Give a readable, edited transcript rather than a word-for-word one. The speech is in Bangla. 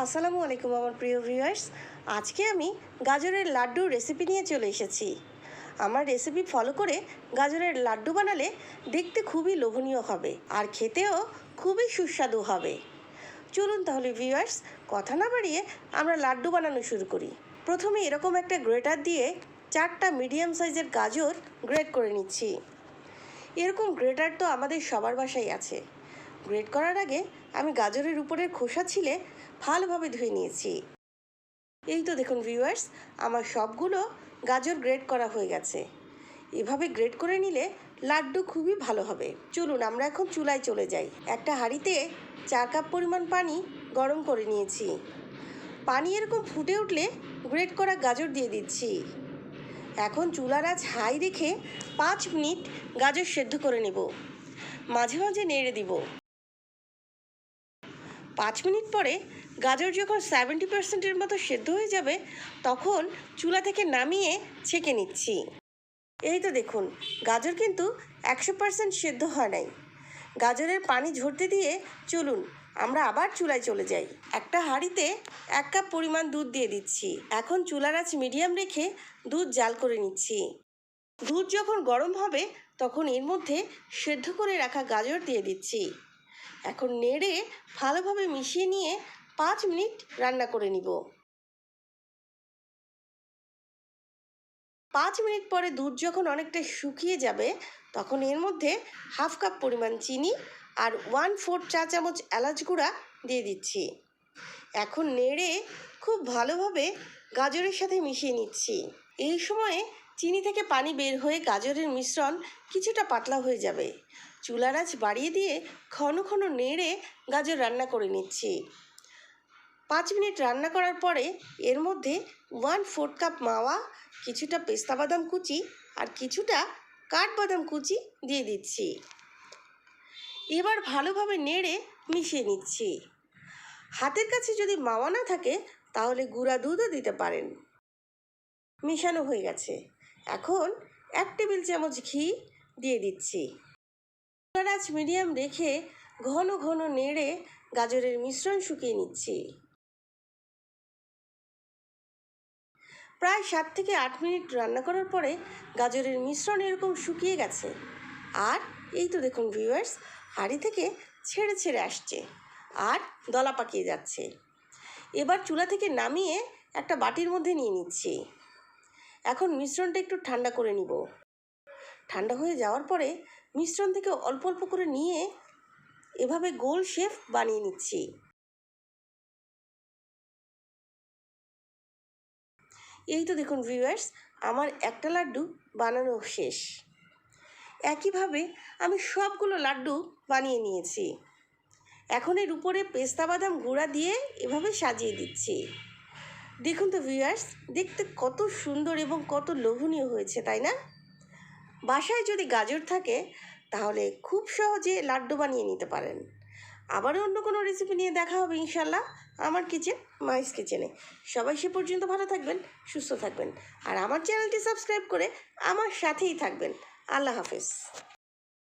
আসসালামু আলাইকুম আমার প্রিয় ভিউয়ার্স। আজকে আমি গাজরের লাড্ডুর রেসিপি নিয়ে চলে এসেছি। আমার রেসিপি ফলো করে গাজরের লাড্ডু বানালে দেখতে খুবই লোভনীয় হবে আর খেতেও খুবই সুস্বাদু হবে। চলুন তাহলে ভিউয়ার্স, কথা না বাড়িয়ে আমরা লাড্ডু বানানো শুরু করি। প্রথমে এরকম একটা গ্রেটার দিয়ে 4টা মিডিয়াম সাইজের গাজর গ্রেট করে নিচ্ছি। এরকম গ্রেটার তো আমাদের সবার বাসায় আছে। গ্রেট করার আগে আমি গাজরের উপরের খোসা ছিলে ভালোভাবে ধুয়ে নিয়েছি। এই তো দেখুন ভিউয়ার্স, আমার সবগুলো গাজর গ্রেট করা হয়ে গেছে। এভাবে গ্রেট করে নিলে লাড্ডু খুবই ভালো হবে। চলুন আমরা এখন চুলায় চলে যাই। একটা হাঁড়িতে 4 কাপ পরিমাণ পানি গরম করে নিয়েছি। পানি এরকম ফুটে উঠলে গ্রেট করা গাজর দিয়ে দিচ্ছি। এখন চুলার আঁচ হাই রেখে 5 মিনিট গাজর সেদ্ধ করে নেব। মাঝে মাঝে নেড়ে দিব। 5 মিনিট পরে গাজর যখন 70%-এর মতো সেদ্ধ হয়ে যাবে তখন চুলা থেকে নামিয়ে ছেঁকে নিচ্ছি। এই তো দেখুন, গাজর কিন্তু 100% সেদ্ধ হয় নাই। গাজরের পানি ঝরতে দিয়ে চলুন আমরা আবার চুলায় চলে যাই। একটা হাঁড়িতে 1 কাপ পরিমাণ দুধ দিয়ে দিচ্ছি। এখন চুলার আঁচ মিডিয়াম রেখে দুধ জাল করে নিচ্ছি। দুধ যখন গরম হবে তখন এর মধ্যে সেদ্ধ করে রাখা গাজর দিয়ে দিচ্ছি। এখন নেড়ে ভালোভাবে মিশিয়ে নিয়ে 5 মিনিট রান্না করে নিব। 5 মিনিট পরে দুধ যখন অনেকটা শুকিয়ে যাবে তখন এর মধ্যে 1/2 কাপ পরিমাণ চিনি আর 1/4 চা চামচ এলাচ গুঁড়া দিয়ে দিচ্ছি। এখন নেড়ে খুব ভালোভাবে গাজরের সাথে মিশিয়ে নিচ্ছি। এই সময়ে চিনি থেকে পানি বের হয়ে গাজরের মিশ্রণ কিছুটা পাতলা হয়ে যাবে। চুলার আঁচ বাড়িয়ে দিয়ে ঘন ঘন নেড়ে গাজর রান্না করে নিচ্ছি। 5 মিনিট রান্না করার পরে এর মধ্যে 1/4 কাপ মাওয়া, কিছুটা পেস্তা বাদাম কুচি আর কিছুটা কাঠবাদাম কুচি দিয়ে দিচ্ছি। এবার ভালোভাবে নেড়ে মিশিয়ে নিচ্ছি। হাতের কাছে যদি মাওয়া না থাকে তাহলে গুঁড়া দুধও দিতে পারেন। মেশানো হয়ে গেছে। এখন 1 টেবিল চামচ ঘি দিয়ে দিচ্ছি। চুলার আঁচ মিডিয়াম রেখে ঘন ঘন নেড়ে গাজরের মিশ্রণ শুকিয়ে নিচ্ছি। প্রায় 7 থেকে 8 মিনিট রান্না করার পরে গাজরের মিশ্রণ এরকম শুকিয়ে গেছে। আর এই তো দেখুন ভিউয়ার্স, হাঁড়ি থেকে ছেড়ে ছেড়ে আসছে আর দলা পাকিয়ে যাচ্ছে। এবার চুলা থেকে নামিয়ে একটা বাটির মধ্যে নিয়ে নিচ্ছি। এখন মিশ্রণটা একটু ঠান্ডা করে নিব। ঠান্ডা হয়ে যাওয়ার পরে মিশ্রণ থেকে অল্প অল্প করে নিয়ে এভাবে গোল শেপ বানিয়ে নিচ্ছি। এই তো দেখুন ভিউয়ার্স, আমার একটা লাড্ডু বানানো শেষ। একইভাবে আমি সবগুলো লাড্ডু বানিয়ে নিয়েছি। এখন এর উপরে পেস্তা বাদাম গুঁড়া দিয়ে এভাবে সাজিয়ে দিচ্ছি। দেখুন তো ভিউয়ার্স, দেখতে কত সুন্দর এবং কত লোভনীয় হয়েছে, তাই না? বাসায় যদি গাজর থাকে তাহলে খুব সহজে লাড্ডু বানিয়ে নিতে পারেন। আবারও অন্য কোনো রেসিপি নিয়ে দেখা হবে ইনশাল্লাহ আমার কিচেন মাইস কিচেনে। সবাই সে পর্যন্ত ভালো থাকবেন, সুস্থ থাকবেন আর আমার চ্যানেলটি সাবস্ক্রাইব করে আমার সাথেই থাকবেন। আল্লাহ হাফেজ।